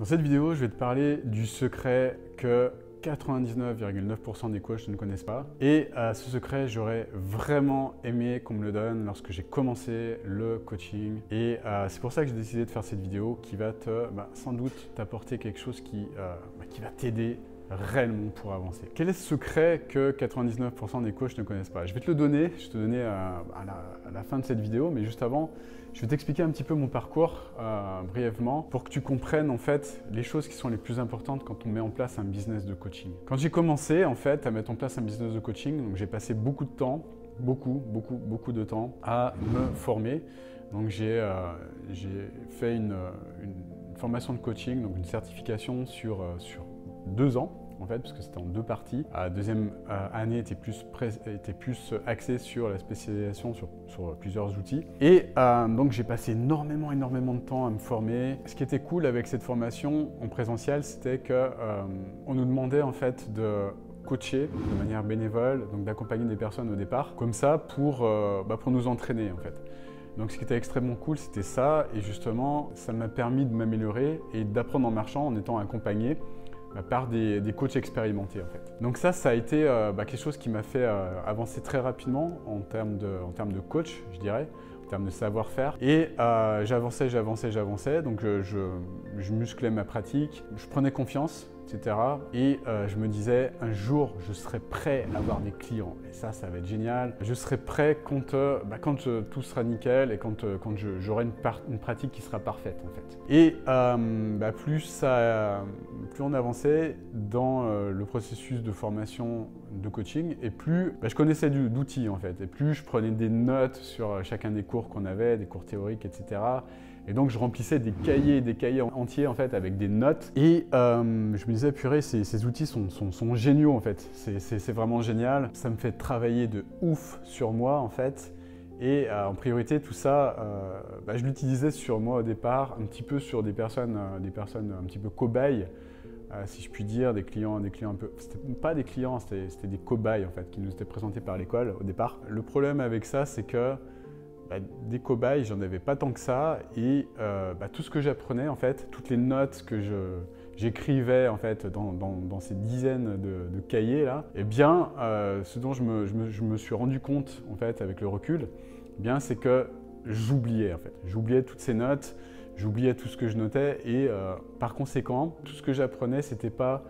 Dans cette vidéo, je vais te parler du secret que 99,9% des coachs ne connaissent pas. Et ce secret, j'aurais vraiment aimé qu'on me le donne lorsque j'ai commencé le coaching. Et c'est pour ça que j'ai décidé de faire cette vidéo qui va sans doute t'apporter quelque chose qui va t'aider réellement pour avancer. Quel est ce secret que 99% des coachs ne connaissent pas? Je vais te le donner, je vais te donner à la fin de cette vidéo, mais juste avant, je vais t'expliquer un petit peu mon parcours brièvement pour que tu comprennes en fait les choses qui sont les plus importantes quand on met en place un business de coaching. Quand j'ai commencé en fait à mettre en place un business de coaching, donc j'ai passé beaucoup de temps, beaucoup de temps à me former. Donc j'ai fait une formation de coaching, donc une certification sur 2 ans. En fait, parce que c'était en 2 parties. La deuxième année était plus axée sur la spécialisation sur plusieurs outils. Et donc j'ai passé énormément de temps à me former. Ce qui était cool avec cette formation en présentiel, c'était qu'on nous demandait en fait de coacher de manière bénévole, donc d'accompagner des personnes au départ, comme ça pour nous entraîner en fait. Donc ce qui était extrêmement cool, c'était ça, et justement, ça m'a permis de m'améliorer et d'apprendre en marchant en étant accompagné par des coachs expérimentés en fait. Donc ça a été quelque chose qui m'a fait avancer très rapidement en termes de coach, je dirais, en termes de savoir-faire. Et j'avançais, donc je musclais ma pratique, je prenais confiance, etc. Et je me disais, un jour, je serai prêt à avoir des clients. Et ça va être génial. Je serai prêt quand tout sera nickel et quand j'aurai une pratique qui sera parfaite, en fait. Et plus on avançait dans le processus de formation de coaching, et plus je connaissais d'outils, en fait. Et plus je prenais des notes sur chacun des cours qu'on avait, des cours théoriques, etc. Et donc, je remplissais des cahiers entiers en fait avec des notes. Et je me disais, purée, ces outils sont géniaux en fait. C'est vraiment génial. Ça me fait travailler de ouf sur moi en fait. Et en priorité, tout ça, je l'utilisais sur moi au départ, un petit peu sur des personnes un petit peu cobayes, si je puis dire, des clients un peu. C'était pas des clients, c'était des cobayes en fait, qui nous étaient présentés par l'école au départ. Le problème avec ça, c'est que des cobayes, j'en avais pas tant que ça, et tout ce que j'apprenais en fait, toutes les notes que j'écrivais en fait dans ces dizaines de cahiers là, et bien ce dont je me suis rendu compte en fait avec le recul, c'est que j'oubliais en fait, j'oubliais toutes ces notes, j'oubliais tout ce que je notais, et par conséquent, tout ce que j'apprenais c'était pas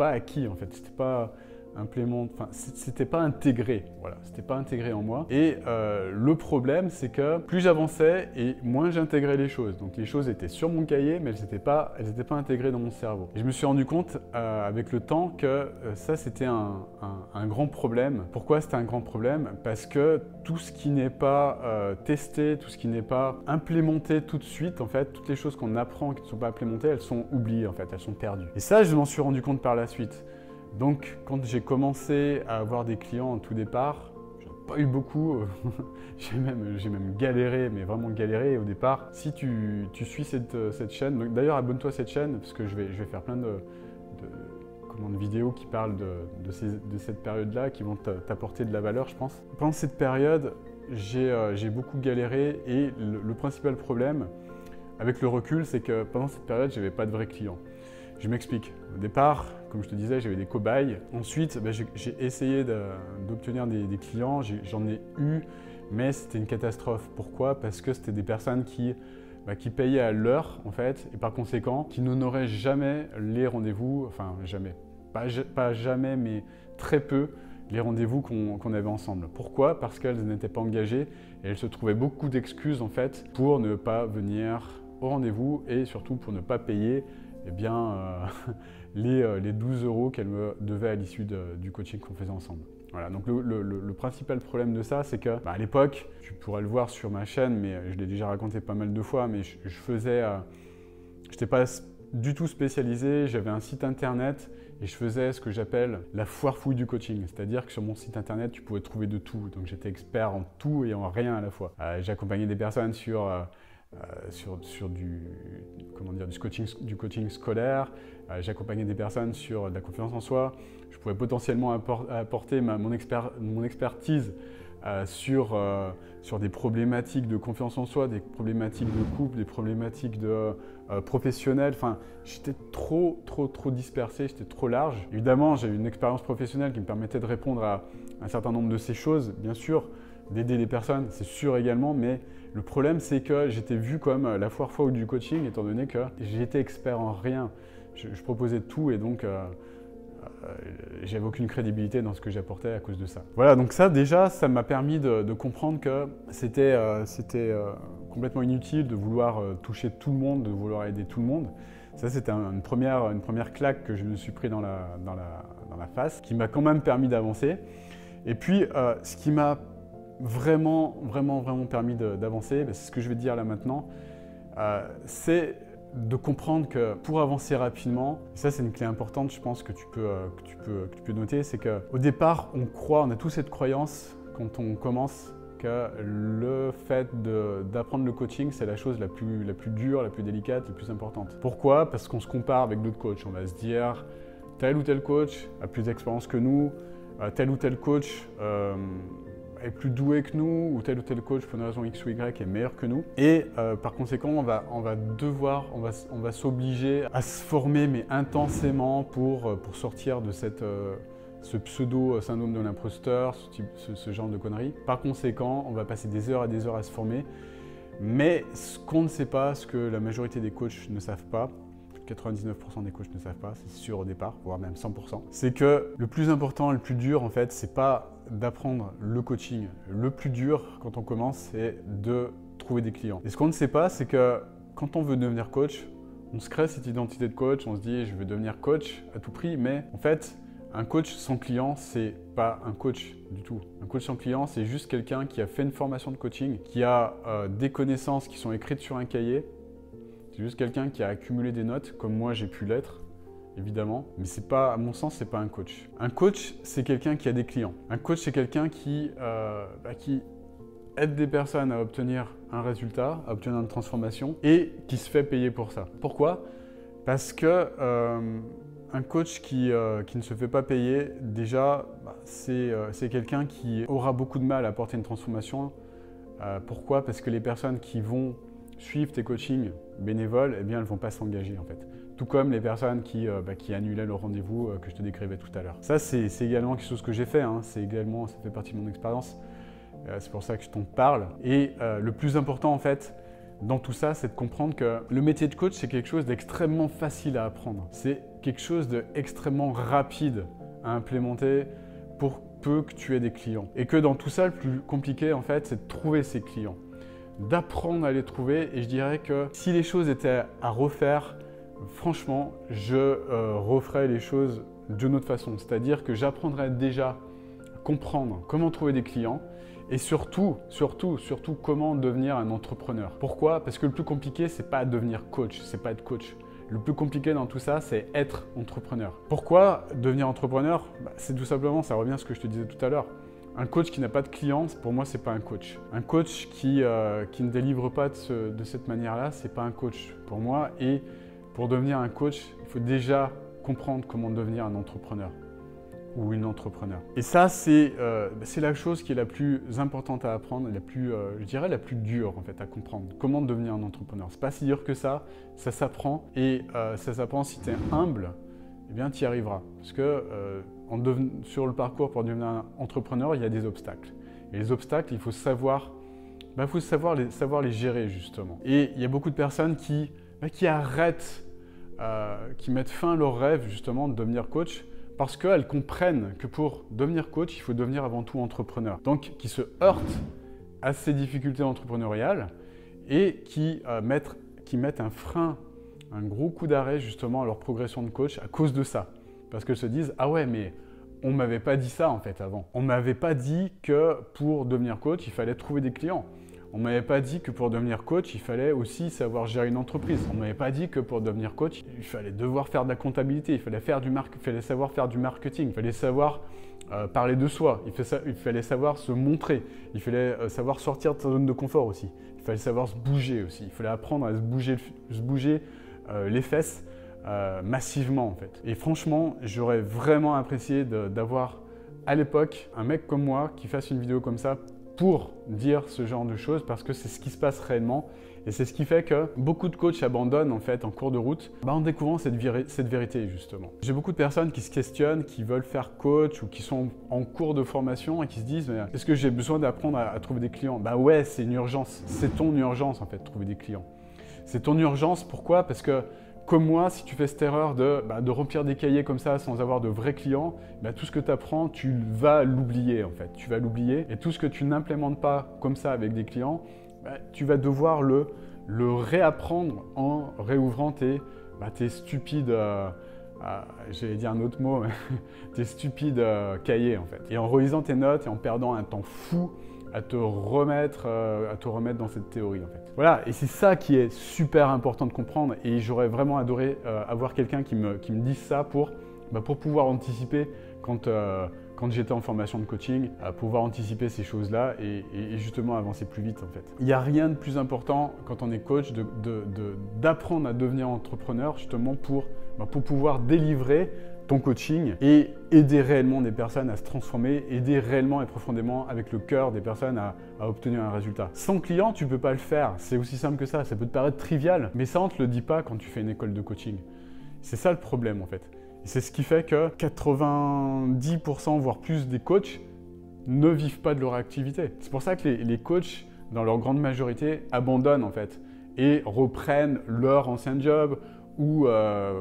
acquis en fait, c'était pas intégré, voilà, c'était pas intégré en moi. Et le problème, c'est que plus j'avançais et moins j'intégrais les choses. Donc les choses étaient sur mon cahier, mais elles n'étaient pas intégrées dans mon cerveau. Et je me suis rendu compte avec le temps que ça, c'était un grand problème. Pourquoi c'était un grand problème? Parce que tout ce qui n'est pas testé, tout ce qui n'est pas implémenté tout de suite, en fait, toutes les choses qu'on apprend qui ne sont pas implémentées, elles sont oubliées, en fait, elles sont perdues. Et ça, je m'en suis rendu compte par la suite. Donc, quand j'ai commencé à avoir des clients au tout départ, j'en ai pas eu beaucoup, j'ai même galéré, mais vraiment galéré au départ. Si tu suis cette chaîne, d'ailleurs abonne-toi à cette chaîne, parce que je vais faire plein de vidéos qui parlent de cette période-là, qui vont t'apporter de la valeur, je pense. Pendant cette période, j'ai beaucoup galéré, et le principal problème, avec le recul, c'est que pendant cette période, je n'avais pas de vrais clients. Je m'explique. Au départ, comme je te disais, j'avais des cobayes. Ensuite, j'ai essayé d'obtenir des clients. J'en ai eu, mais c'était une catastrophe. Pourquoi? Parce que c'était des personnes qui payaient à l'heure, en fait, et par conséquent, qui n'honoraient jamais les rendez-vous, enfin jamais, pas jamais, mais très peu, les rendez-vous qu'on avait ensemble. Pourquoi? Parce qu'elles n'étaient pas engagées, et elles se trouvaient beaucoup d'excuses, en fait, pour ne pas venir au rendez-vous, et surtout pour ne pas payer les 12 € qu'elle me devait à l'issue du coaching qu'on faisait ensemble. Voilà, donc le principal problème de ça, c'est que à l'époque, tu pourras le voir sur ma chaîne, mais je l'ai déjà raconté pas mal de fois, mais je n'étais pas du tout spécialisé, j'avais un site internet et je faisais ce que j'appelle la foire fouille du coaching. C'est-à-dire que sur mon site internet, tu pouvais trouver de tout. Donc j'étais expert en tout et en rien à la fois. J'accompagnais des personnes sur du coaching scolaire, j'accompagnais des personnes sur de la confiance en soi, je pouvais potentiellement apporter mon expertise sur des problématiques de confiance en soi, des problématiques de couple, des problématiques professionnelles. Enfin, j'étais trop dispersé, j'étais trop large. Évidemment, j'ai eu une expérience professionnelle qui me permettait de répondre à un certain nombre de ces choses, bien sûr, d'aider les personnes, c'est sûr également, mais le problème, c'est que j'étais vu comme la foire folle du coaching, étant donné que j'étais expert en rien. Je proposais tout et donc j'avais aucune crédibilité dans ce que j'apportais à cause de ça. Voilà, donc ça déjà, ça m'a permis de comprendre que c'était complètement inutile de vouloir toucher tout le monde, de vouloir aider tout le monde. Ça, c'était une première claque que je me suis pris dans la face, qui m'a quand même permis d'avancer. Et puis, ce qui m'a vraiment permis d'avancer, c'est ce que je vais te dire là maintenant, c'est de comprendre que pour avancer rapidement, ça c'est une clé importante, je pense que tu peux noter, c'est qu'au départ, on a tous cette croyance quand on commence que le fait d'apprendre le coaching, c'est la chose la plus dure, la plus délicate, la plus importante. Pourquoi? Parce qu'on se compare avec d'autres coachs. On va se dire, tel ou tel coach a plus d'expérience que nous, tel ou tel coach est plus doué que nous, ou tel coach pour une raison X ou Y est meilleur que nous. Et par conséquent, on va s'obliger à se former, mais intensément pour sortir de ce pseudo syndrome de l'imposteur, ce genre de conneries. Par conséquent, on va passer des heures et des heures à se former. Mais ce qu'on ne sait pas, ce que la majorité des coachs ne savent pas, 99% des coachs ne savent pas, c'est sûr au départ, voire même 100%, c'est que le plus important, le plus dur en fait, c'est pas d'apprendre le coaching. Le plus dur quand on commence, c'est de trouver des clients. Et ce qu'on ne sait pas, c'est que quand on veut devenir coach, on se crée cette identité de coach, on se dit je veux devenir coach à tout prix, mais en fait, un coach sans client, c'est pas un coach du tout. Un coach sans client, c'est juste quelqu'un qui a fait une formation de coaching, qui a des connaissances qui sont écrites sur un cahier. C'est juste quelqu'un qui a accumulé des notes, comme moi j'ai pu l'être, évidemment. Mais c'est pas, à mon sens, c'est pas un coach. Un coach, c'est quelqu'un qui a des clients. Un coach, c'est quelqu'un qui aide des personnes à obtenir un résultat, à obtenir une transformation, et qui se fait payer pour ça. Pourquoi? Parce que un coach qui ne se fait pas payer, déjà, c'est quelqu'un qui aura beaucoup de mal à apporter une transformation. Pourquoi? Parce que les personnes qui vont suivent tes coachings bénévoles, eh bien, elles ne vont pas s'engager en fait. Tout comme les personnes qui annulaient le rendez-vous que je te décrivais tout à l'heure. Ça, c'est également quelque chose que j'ai fait, hein. Ça fait partie de mon expérience. C'est pour ça que je t'en parle. Et le plus important en fait, dans tout ça, c'est de comprendre que le métier de coach, c'est quelque chose d'extrêmement facile à apprendre. C'est quelque chose d'extrêmement rapide à implémenter pour peu que tu aies des clients. Et que dans tout ça, le plus compliqué en fait, c'est de trouver ces clients, d'apprendre à les trouver. Et je dirais que si les choses étaient à refaire, franchement, je referais les choses d'une autre façon. C'est-à-dire que j'apprendrais déjà à comprendre comment trouver des clients et surtout, comment devenir un entrepreneur. Pourquoi? Parce que le plus compliqué, c'est pas devenir coach, c'est pas être coach. Le plus compliqué dans tout ça, c'est être entrepreneur. Pourquoi devenir entrepreneur? C'est tout simplement, ça revient à ce que je te disais tout à l'heure. Un coach qui n'a pas de clients, pour moi, c'est pas un coach. Un coach qui ne délivre pas de cette manière-là, c'est pas un coach pour moi. Et pour devenir un coach, il faut déjà comprendre comment devenir un entrepreneur ou une entrepreneur. Et ça, c'est la chose qui est la plus importante à apprendre, je dirais la plus dure en fait à comprendre. Comment devenir un entrepreneur. C'est pas si dur que ça s'apprend. Et ça s'apprend si tu es humble, eh bien tu y arriveras. Parce que sur le parcours pour devenir un entrepreneur, il y a des obstacles. Et les obstacles, il faut savoir les gérer justement. Et il y a beaucoup de personnes qui arrêtent, qui mettent fin à leur rêve justement de devenir coach parce qu'elles comprennent que pour devenir coach, il faut devenir avant tout entrepreneur. Donc, qui se heurtent à ces difficultés entrepreneuriales et qui mettent un frein, un gros coup d'arrêt justement à leur progression de coach à cause de ça. Parce qu'elles se disent « Ah ouais, mais on ne m'avait pas dit ça en fait avant. On ne m'avait pas dit que pour devenir coach, il fallait trouver des clients. On ne m'avait pas dit que pour devenir coach, il fallait aussi savoir gérer une entreprise. On ne m'avait pas dit que pour devenir coach, il fallait devoir faire de la comptabilité, il fallait savoir faire du marketing, il fallait savoir parler de soi, il fallait savoir se montrer, il fallait savoir sortir de sa zone de confort aussi, il fallait savoir se bouger aussi, il fallait apprendre à se bouger les fesses massivement en fait. Et franchement, j'aurais vraiment apprécié d'avoir à l'époque un mec comme moi qui fasse une vidéo comme ça pour dire ce genre de choses parce que c'est ce qui se passe réellement. Et c'est ce qui fait que beaucoup de coachs abandonnent en fait en cours de route en découvrant cette vérité justement. J'ai beaucoup de personnes qui se questionnent, qui veulent faire coach ou qui sont en cours de formation et qui se disent « Est-ce que j'ai besoin d'apprendre à trouver des clients ?» Bah ouais, c'est une urgence. C'est ton urgence en fait, trouver des clients. C'est ton urgence, pourquoi? Parce que comme moi, si tu fais cette erreur de remplir des cahiers comme ça sans avoir de vrais clients, tout ce que tu apprends, tu vas l'oublier en fait. Tu vas l'oublier et tout ce que tu n'implémentes pas comme ça avec des clients, tu vas devoir le réapprendre en réouvrant tes stupides, j'allais dire un autre mot, tes stupides cahiers en fait. Et en relisant tes notes et en perdant un temps fou à te remettre dans cette théorie en fait. Voilà, et c'est ça qui est super important de comprendre et j'aurais vraiment adoré avoir quelqu'un qui me dise ça pour pouvoir anticiper quand j'étais en formation de coaching, à pouvoir anticiper ces choses-là et justement avancer plus vite en fait. Il n'y a rien de plus important quand on est coach d'apprendre à devenir entrepreneur justement pour pouvoir délivrer ton coaching et aider réellement des personnes à se transformer, aider réellement et profondément avec le cœur des personnes à obtenir un résultat. Sans client, tu ne peux pas le faire, c'est aussi simple que ça. Ça peut te paraître trivial, mais ça on ne te le dit pas quand tu fais une école de coaching. C'est ça le problème en fait. C'est ce qui fait que 90% voire plus des coachs ne vivent pas de leur activité. C'est pour ça que les coachs, dans leur grande majorité, abandonnent en fait et reprennent leur ancien job ou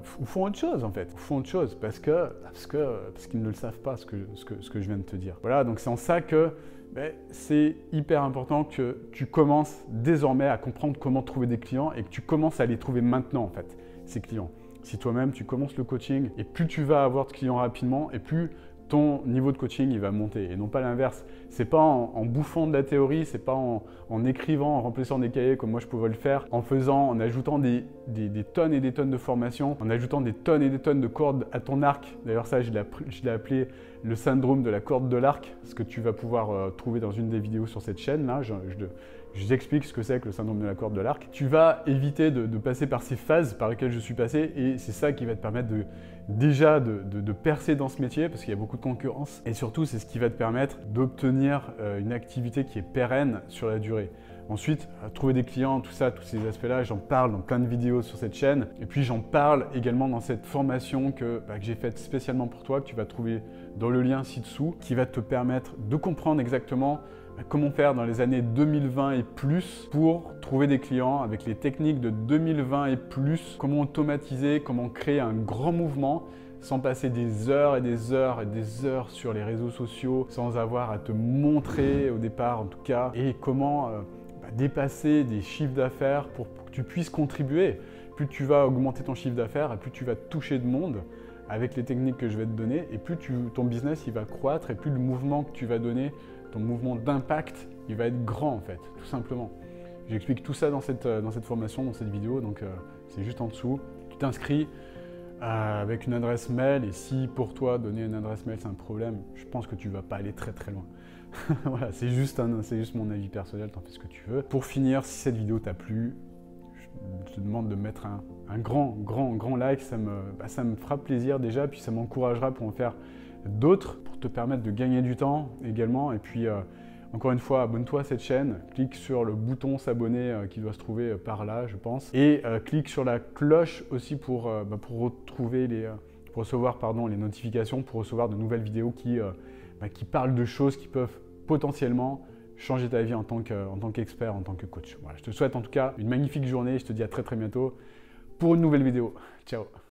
font autre chose en fait. Font autre chose parce qu'ils ne le savent pas ce que je viens de te dire. Voilà, donc c'est en ça que c'est hyper important que tu commences désormais à comprendre comment trouver des clients et que tu commences à les trouver maintenant en fait, ces clients. Si toi-même tu commences le coaching et plus tu vas avoir de clients rapidement et plus ton niveau de coaching il va monter et non pas l'inverse. C'est pas en bouffant de la théorie, c'est pas en écrivant, en remplissant des cahiers comme moi je pouvais le faire, en ajoutant des tonnes et des tonnes de formations, en ajoutant des tonnes et des tonnes de cordes à ton arc. D'ailleurs ça je l'ai appelé le syndrome de la corde de l'arc, ce que tu vas pouvoir trouver dans une des vidéos sur cette chaîne là. Je t'explique ce que c'est que le syndrome de la corde de l'arc. Tu vas éviter de passer par ces phases par lesquelles je suis passé et c'est ça qui va te permettre de percer dans ce métier parce qu'il y a beaucoup de concurrence et surtout c'est ce qui va te permettre d'obtenir une activité qui est pérenne sur la durée. Ensuite, trouver des clients, tout ça, tous ces aspects-là, j'en parle dans plein de vidéos sur cette chaîne. Et puis j'en parle également dans cette formation que j'ai faite spécialement pour toi, que tu vas trouver dans le lien ci-dessous, qui va te permettre de comprendre exactement comment faire dans les années 2020 et plus pour trouver des clients avec les techniques de 2020 et plus, comment automatiser, comment créer un grand mouvement sans passer des heures et des heures et des heures sur les réseaux sociaux, sans avoir à te montrer au départ en tout cas, et comment dépasser des chiffres d'affaires pour que tu puisses contribuer. Plus tu vas augmenter ton chiffre d'affaires et plus tu vas toucher de monde avec les techniques que je vais te donner et plus ton business il va croître et plus le mouvement que tu vas donner, ton mouvement d'impact, il va être grand en fait, tout simplement. J'explique tout ça dans cette formation, dans cette vidéo, donc c'est juste en dessous. Tu t'inscris avec une adresse mail et si pour toi donner une adresse mail c'est un problème, je pense que tu ne vas pas aller très très loin. Voilà, c'est juste mon avis personnel, t'en fais ce que tu veux. Pour finir, si cette vidéo t'a plu, je te demande de mettre un grand like, ça me fera plaisir déjà, puis ça m'encouragera pour en faire d'autres, pour te permettre de gagner du temps également. Et puis, encore une fois, abonne-toi à cette chaîne, clique sur le bouton s'abonner qui doit se trouver par là, je pense, et clique sur la cloche aussi pour recevoir les notifications, pour recevoir de nouvelles vidéos qui parlent de choses qui peuvent potentiellement changer ta vie en tant qu'expert, en tant que coach. Voilà, je te souhaite en tout cas une magnifique journée et je te dis à très très bientôt pour une nouvelle vidéo. Ciao!